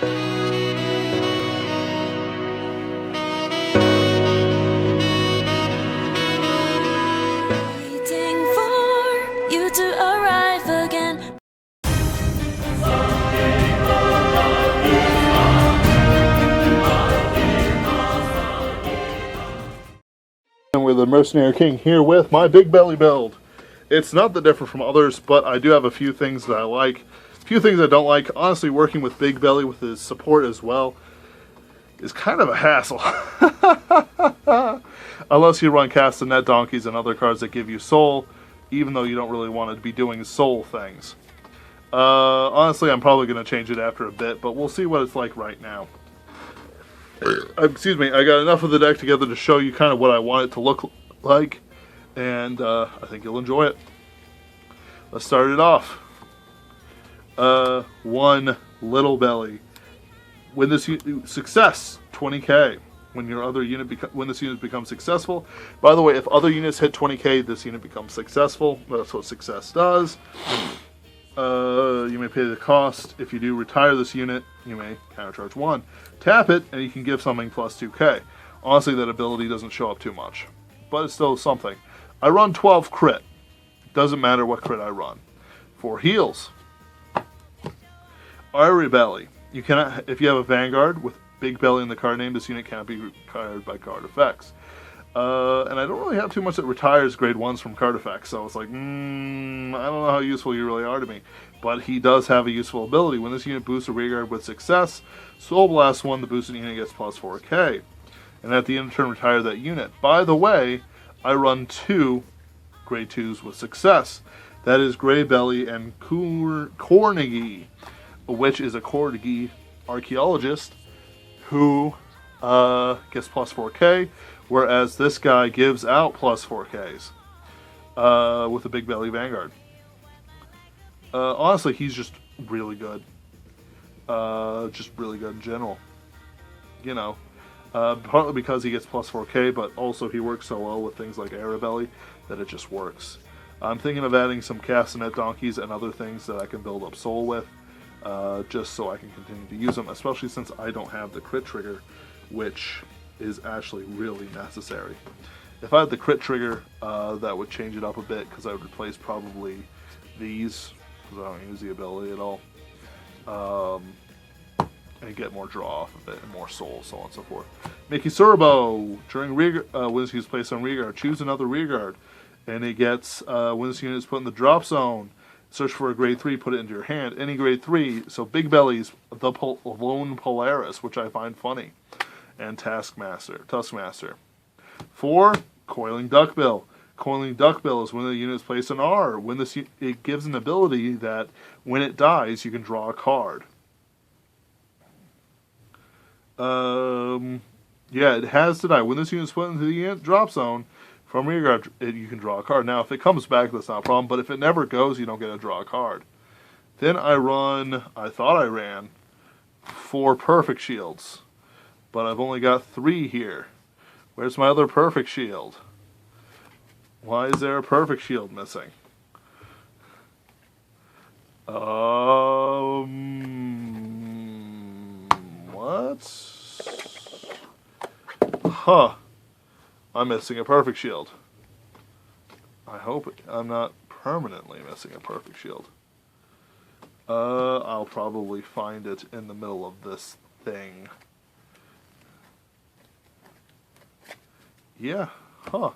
Waiting for you to arrive again. And we're the Mercenary King here with my Bigbelly build. It's not that different from others, but I do have a few things that I like, a few things I don't like. Honestly, working with Bigbelly with his support as well is kind of a hassle. Unless you run Castanet Donkeys and other cards that give you soul, even though you don't really want to be doing soul things. Honestly, I'm probably going to change it after a bit, but we'll see what it's like right now. Excuse me, I got enough of the deck together to show you kind of what I want it to look like, and I think you'll enjoy it. Let's start it off. 1 Little Belly. When this success, 20k. When your other unit when this unit becomes successful. By the way, if other units hit 20k, this unit becomes successful. That's what success does. You may pay the cost. If you do retire this unit, you may countercharge 1. Tap it, and you can give something plus 2k. Honestly, that ability doesn't show up too much, but it's still something. I run 12 crit. Doesn't matter what crit I run. 4 heals. Irie Belly. You cannot, if you have a Vanguard with Bigbelly in the card name, this unit cannot be retired by card effects. And I don't really have too much that retires grade 1s from card effects, so it's like, I don't know how useful you really are to me. But he does have a useful ability. When this unit boosts a rearguard with success, Soul Blast 1, the boosted unit gets plus 4k. And at the end of turn, retire that unit. By the way, I run 2 grade 2s with success. That is Grey Belly and Cornegie, which is a Cornegie archaeologist who gets plus 4k. Whereas this guy gives out plus 4Ks with a Bigbelly Vanguard. Honestly, he's just really good. Just really good in general. You know, partly because he gets plus 4K, but also he works so well with things like Arabelli that it just works. I'm thinking of adding some Castanet Donkeys and other things that I can build up soul with, just so I can continue to use them, especially since I don't have the crit trigger, which is actually really necessary. If I had the crit trigger, that would change it up a bit, because I would replace probably these, because I don't use the ability at all, and get more draw off of it, and more soul, so on and so forth. Mickey Surbo, during when this unit is placed on rearguard, choose another rearguard, and it gets, when this unit is put in the drop zone, search for a grade 3, put it into your hand, any grade 3, so Bigbelly's the Lone Polaris, which I find funny. And Tuskmaster. 4, Coiling Duckbill. Coiling Duckbill is when the unit is placed on R. When this, it gives an ability that when it dies, you can draw a card. Yeah, it has to die. When this unit is put into the drop zone from rearguard, you can draw a card. Now, if it comes back, that's not a problem. But if it never goes, you don't get to draw a card. Then I thought I ran 4 Perfect Shields. But I've only got 3 here. Where's my other Perfect Shield? Why is there a Perfect Shield missing? What? Huh. I'm missing a Perfect Shield. I hope I'm not permanently missing a Perfect Shield. I'll probably find it in the middle of this thing. Yeah, huh.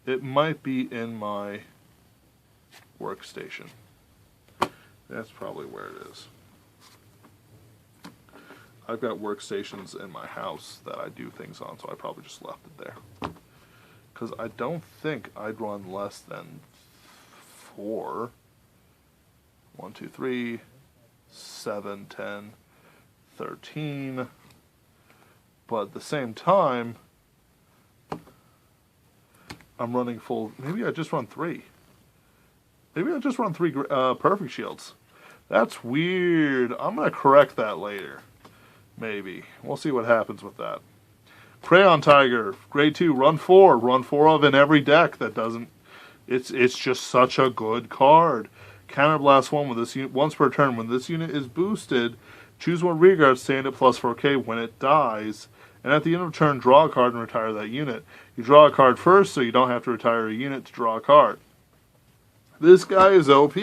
It might be in my workstation. That's probably where it is. I've got workstations in my house that I do things on, so I probably just left it there. Because I don't think I'd run less than 4. 1, 2, 3, 7, 10, 13. But at the same time, I'm running full. Maybe I just run 3. Maybe I just run 3 Perfect Shields. That's weird. I'm going to correct that later. Maybe. We'll see what happens with that. Crayon Tiger, grade 2, run 4 of in every deck that doesn't. It's just such a good card. Counterblast 1 with this unit once per turn. When this unit is boosted, choose one rearguard, stand at plus 4k when it dies, and at the end of turn, draw a card and retire that unit. You draw a card first, so you don't have to retire a unit to draw a card. This guy is OP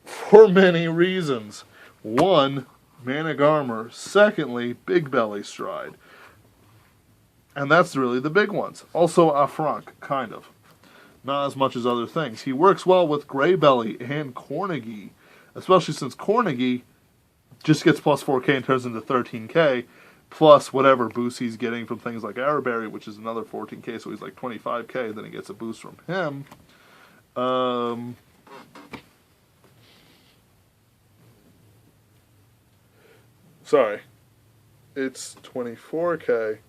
for many reasons. One, Manic Armor. Secondly, Bigbelly Stride. And that's really the big ones. Also, Affronk, kind of. Not as much as other things. He works well with Greybelly and Cornegie, especially since Cornegie just gets plus 4k and turns into 13k, plus whatever boost he's getting from things like Araberry, which is another 14k, so he's like 25k, then he gets a boost from him. Sorry. It's 24k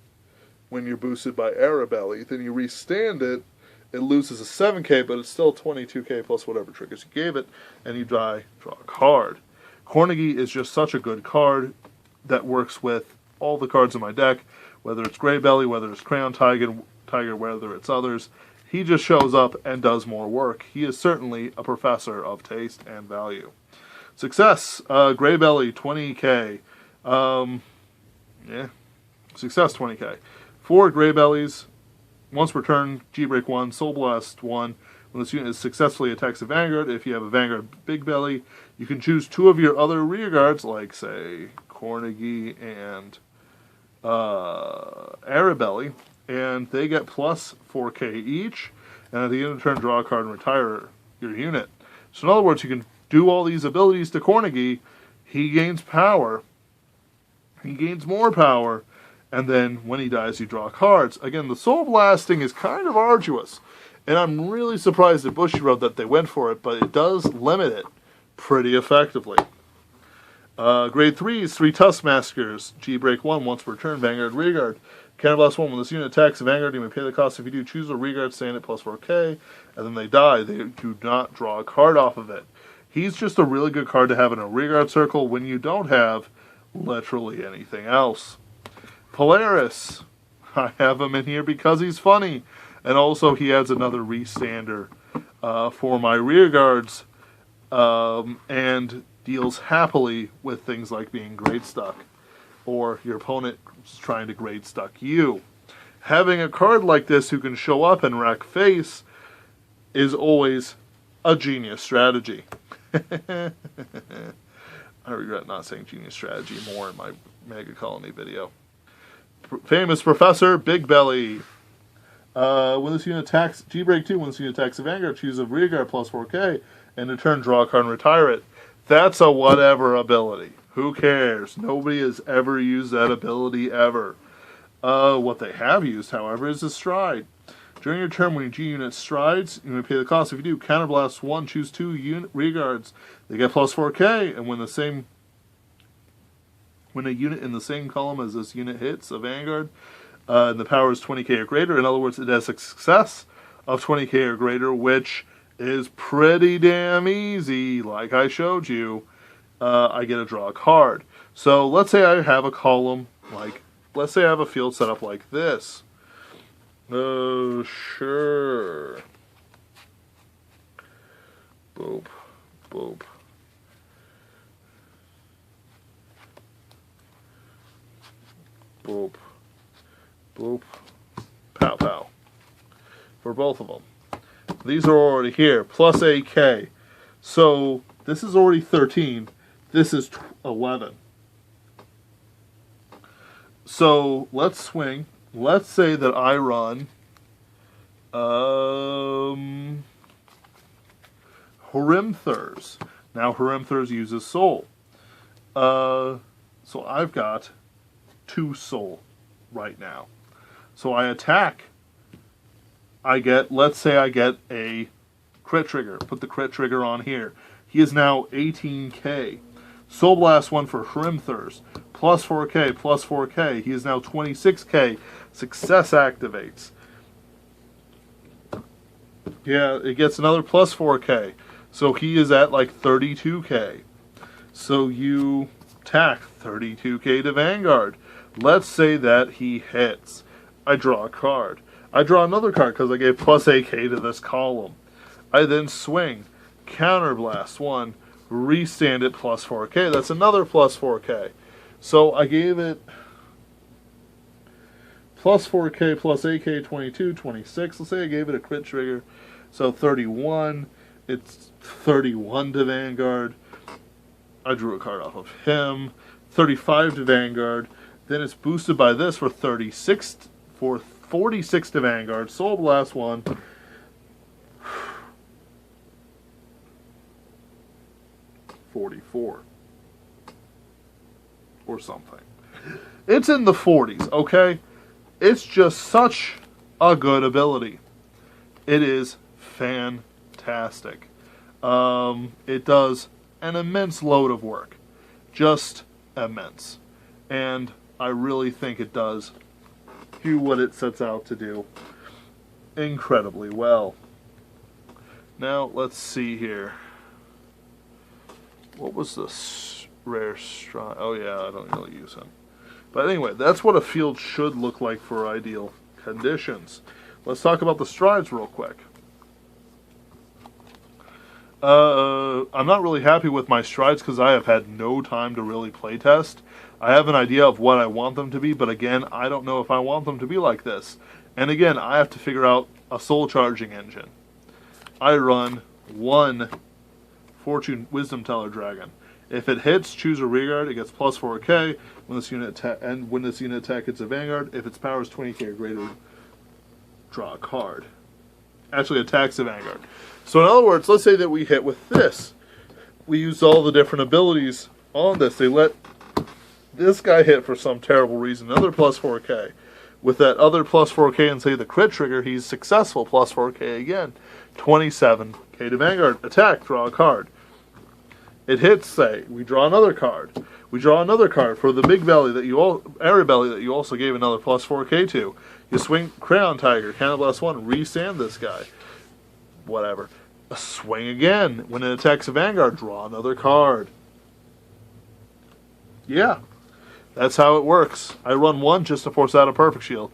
when you're boosted by Araberry. Then you restand it, it loses a 7k, but it's still 22k plus whatever triggers you gave it, and you draw a card. Cornegie is just such a good card that works with all the cards in my deck, whether it's Greybelly, whether it's Crayon Tiger, whether it's others. He just shows up and does more work. He is certainly a professor of taste and value. Success, Greybelly, 20k. Success, 20k. 4 Greybellies, once per turn, G-Break 1, Soul Blast 1. When this unit is successfully attacks a Vanguard, if you have a Vanguard Bigbelly, you can choose 2 of your other rearguards, like, say, Cornegie and Araberry, and they get plus 4k each, and at the end of the turn, draw a card and retire your unit. So in other words, you can do all these abilities to Cornegie, he gains power, he gains more power, and then when he dies, you draw cards. Again, the Soul Blasting is kind of arduous, and I'm really surprised at Bushiroad that they went for it, but it does limit it pretty effectively. Grade 3 is 3 Tuskmaskers, G-Break 1, once per turn, Vanguard Rearguard. Counterblast 1, when this unit attacks a Vanguard, you may pay the cost. If you do, choose a Rearguard, stand at plus 4k, and then they die. They do not draw a card off of it. He's just a really good card to have in a Rearguard circle when you don't have literally anything else. Polaris, I have him in here because he's funny, and also he adds another restander for my rearguards, and deals happily with things like being grade stuck, or your opponent trying to grade stuck you. Having a card like this who can show up and wreck face is always a genius strategy. I regret not saying genius strategy more in my Mega Colony video. Famous Professor Bigbelly. When this unit attacks, G-Break 2, when this unit attacks a Vanguard, choose a rearguard plus 4k, and in turn draw a card and retire it. That's a whatever ability. Who cares? Nobody has ever used that ability ever. What they have used, however, is a stride. During your turn, when your G unit strides, you may pay the cost. If you do, Counterblast 1, choose 2 unit rearguards. They get plus 4k, and when a unit in the same column as this unit hits a Vanguard, and the power is 20k or greater, in other words, it has a success of 20k or greater, which is pretty damn easy, like I showed you, I get to draw a card. So let's say I have a column, let's say I have a field set up like this. Oh, sure. Boop, boop. Boop, boop, pow, pow. For both of them. These are already here, plus 8k. So this is already 13. This is 11. So let's swing. Let's say that I run Horimthurs. Now Horimthurs uses soul. So I've got 2 soul right now. So I attack. Let's say I get a crit trigger. Put the crit trigger on here. He is now 18k. Soul Blast 1 for Horimthurs. Plus 4k, plus 4k. He is now 26k. Success activates. Yeah, it gets another plus 4k. So he is at like 32k. So you attack 32k to Vanguard. Let's say that he hits. I draw a card. I draw another card because I gave plus 8k to this column. I then swing. Counterblast 1, restand it plus 4k. That's another plus 4k. So I gave it plus 4k plus AK 22, 26. Let's say I gave it a crit trigger. So 31. It's 31 to Vanguard. I drew a card off of him. 35 to Vanguard. Then it's boosted by this for 46 for 46 to Vanguard. Soul Blast 1. $44 or something. It's in the 40s, okay? It's just such a good ability. It is fantastic. It does an immense load of work. Just immense. And I really think it does do what it sets out to do incredibly well. Now, let's see here. What was this rare stride? Oh yeah, I don't really use him. But anyway, that's what a field should look like for ideal conditions. Let's talk about the strides real quick. I'm not really happy with my strides because I have had no time to really play test. I have an idea of what I want them to be, but again, I don't know if I want them to be like this. And again, I have to figure out a soul charging engine. I run one Fortune Wisdom Teller Dragon. If it hits, choose a rearguard. It gets plus 4k. When this unit attack hits a Vanguard, if its power is 20k or greater, draw a card. Actually attacks the Vanguard. So in other words, let's say that we hit with this. We use all the different abilities on this. They let this guy hit for some terrible reason. Another plus 4k. With that other plus 4k and say the crit trigger, he's successful. Plus 4k again. 27k to Vanguard. Attack, draw a card. It hits, say, we draw another card. We draw another card for the Bigbelly that that you also gave another plus 4k to. You swing Crayon Tiger, Counterblast 1, restand this guy. Whatever. A swing again. When it attacks a Vanguard, draw another card. Yeah. That's how it works. I run one just to force out a Perfect Shield.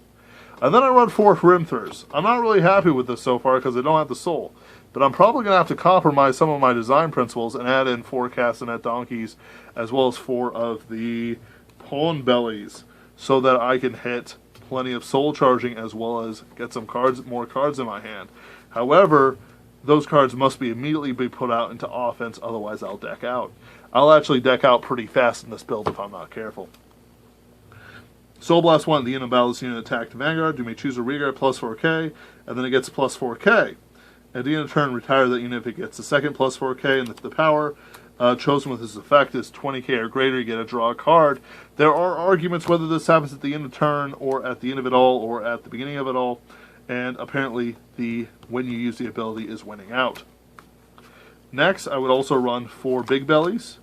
And then I run 4 Rimthers. I'm not really happy with this so far because I don't have the soul. But I'm probably going to have to compromise some of my design principles and add in 4 Castanet Donkeys as well as 4 of the Pawn Bellies so that I can hit plenty of soul charging as well as get some more cards in my hand. However, those cards must immediately be put out into offense, otherwise I'll deck out. I'll actually deck out pretty fast in this build if I'm not careful. Soul Blast 1, the end of battle, this unit attacked Vanguard. You may choose a rearguard plus 4k, and then it gets plus 4k. At the end of turn, retire that unit if it gets the second plus 4k, and if the power chosen with this effect is 20k or greater, you get a draw card. There are arguments whether this happens at the end of turn, or at the end of it all, or at the beginning of it all, and apparently when you use the ability is winning out. Next, I would also run 4 Bigbellies,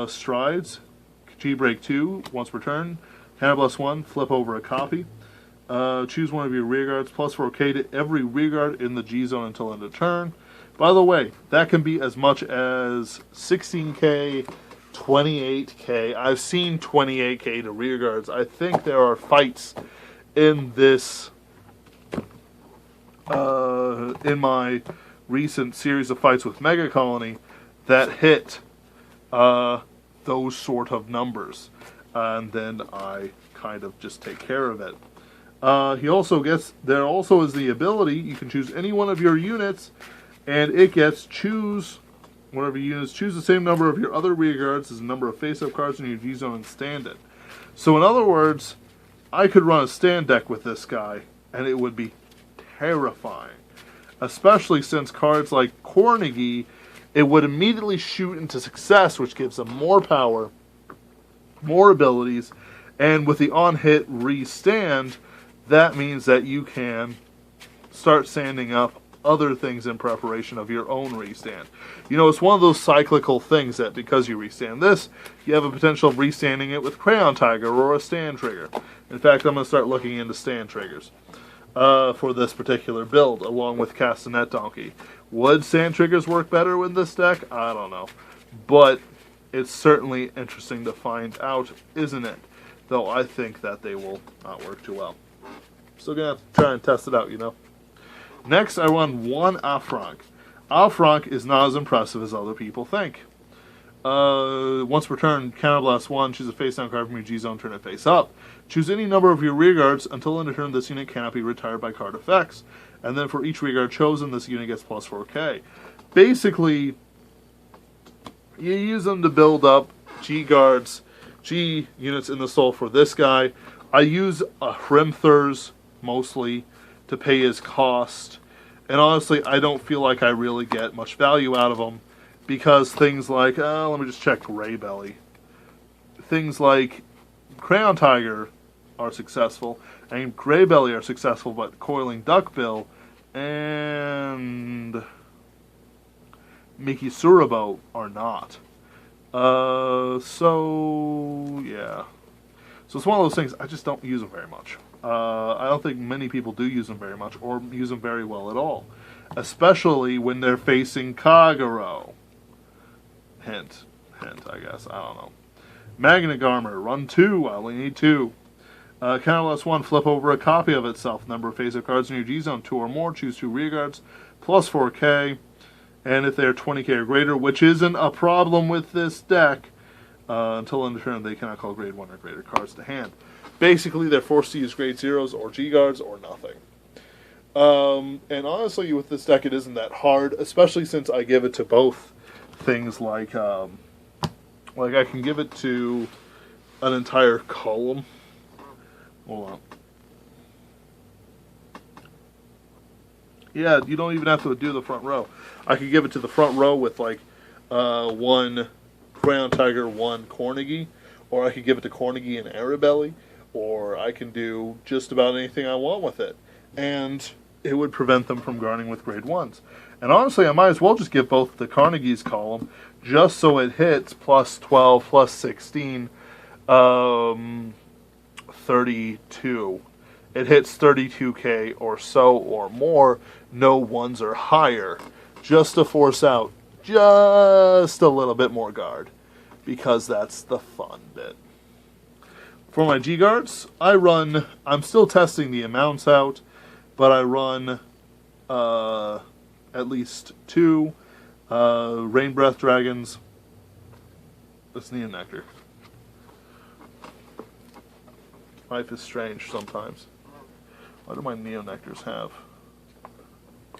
Strides, G-Break 2, once per turn, Counterblast 1, flip over a copy. Choose one of your rearguards, plus 4k to every rearguard in the G-Zone until end of turn. By the way, that can be as much as 16k, 28k. I've seen 28k to rearguards. I think there are fights in this, in my recent series of fights with Mega Colony that hit those sort of numbers. And then I kind of just take care of it. There also is the ability, you can choose any one of your units, and it gets choose one of your units, choose the same number of your other rearguards as the number of face-up cards in your G-Zone and stand it. So in other words, I could run a stand deck with this guy, and it would be terrifying. Especially since cards like Cornegie, it would immediately shoot into success, which gives them more power, more abilities, and with the on-hit re-stand, that means that you can start sanding up other things in preparation of your own restand. You know, it's one of those cyclical things that because you restand this, you have a potential of restanding it with Crayon Tiger or a stand trigger. In fact, I'm going to start looking into stand triggers for this particular build, along with Castanet Donkey. Would stand triggers work better with this deck? I don't know. But it's certainly interesting to find out, isn't it? Though I think that they will not work too well. Still going to have to try and test it out, you know. Next, I run 1 Affranc. Alfranc is not as impressive as other people think. Once per turn, counterblast 1, choose a face down card from your G zone, turn it face up. Choose any number of your rearguards until end of turn this unit cannot be retired by card effects. And then for each rearguard chosen, this unit gets plus 4k. Basically, you use them to build up G guards, G units in the soul for this guy. I use Hrimthurs mostly to pay his cost. And honestly, I don't feel like I really get much value out of them. Because things like, let me just check Bigbelly. Things like Crayon Tiger are successful, and Bigbelly are successful, but Coiling Duckbill and Mickey Surabo are not. So, yeah. So it's one of those things, I just don't use them very much. I don't think many people do use them very much, or use them very well at all. Especially when they're facing Kagero. Hint, I guess. I don't know. Magnet Armor, run 2. I only need 2. Counterblast 1, flip over a copy of itself. Number of face-up cards in your G-Zone, 2 or more. Choose 2 rearguards, plus 4k. And if they're 20k or greater, which isn't a problem with this deck, until end of turn, they cannot call grade 1 or greater cards to hand. Basically, they're forced to use grade 0s or G-Guards or nothing. And honestly, with this deck, it isn't that hard, especially since I give it to both things like I can give it to an entire column. Hold on. Yeah, you don't even have to do the front row. I could give it to the front row with like 1 Crayon Tiger, 1 Cornegie, or I could give it to Cornegie and Arabelli, or I can do just about anything I want with it. And it would prevent them from guarding with grade 1s. And honestly, I might as well just give both the Carnegie's column, just so it hits plus 12, plus 16, 32. It hits 32k or so or more, no 1s or higher, just to force out just a little bit more guard, because that's the fun bit. For my G-Guards, I'm still testing the amounts out, but I run at least 2 Rain Breath Dragons. That's Neonectar. Life is strange sometimes. Why do my Neonectars have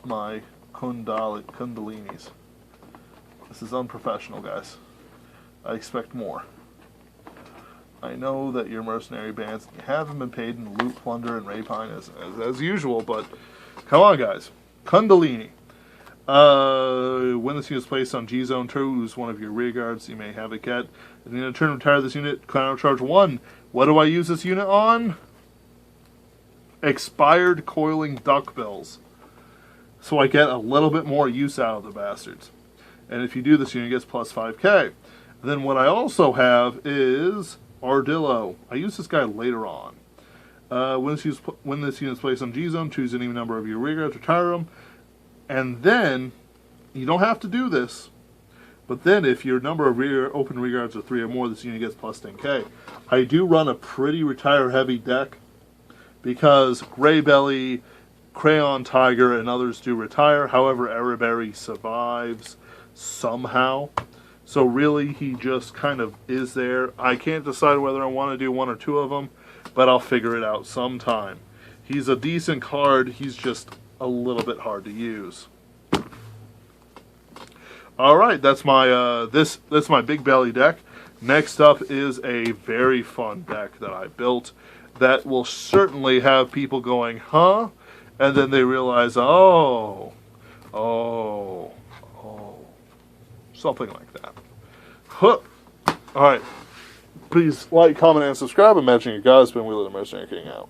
my Kundalinis? This is unprofessional, guys. I expect more. I know that you're mercenary bands, and you haven't been paid in loot, plunder, and rapine as usual, but come on, guys. Kundalini. When this unit is placed on G-Zone, choose one of your rear guards. You may have it get. At the end of turn, retire this unit, counter charge 1. What do I use this unit on? Expired Coiling Duckbills. So I get a little bit more use out of the bastards. And if you do this, unit gets plus 5k. Then what I also have is Ardillo. I use this guy later on. When this unit is placed on G-Zone, choose any number of your rearguards, retire them. And then, you don't have to do this, but then if your number of open rearguards are 3 or more, this unit gets plus 10k. I do run a pretty retire-heavy deck, because Bigbelly, Crayon Tiger, and others do retire. However, Araberry survives somehow. So really, he just kind of is there. I can't decide whether I want to do 1 or 2 of them, but I'll figure it out sometime. He's a decent card. He's just a little bit hard to use. All right, that's my that's my Bigbelly deck. Next up is a very fun deck that I built that will certainly have people going, huh? And then they realize, oh, something like that. Huh. All right. Please like, comment, and subscribe. Imagine your guys been Wheeler the Mercenary King out.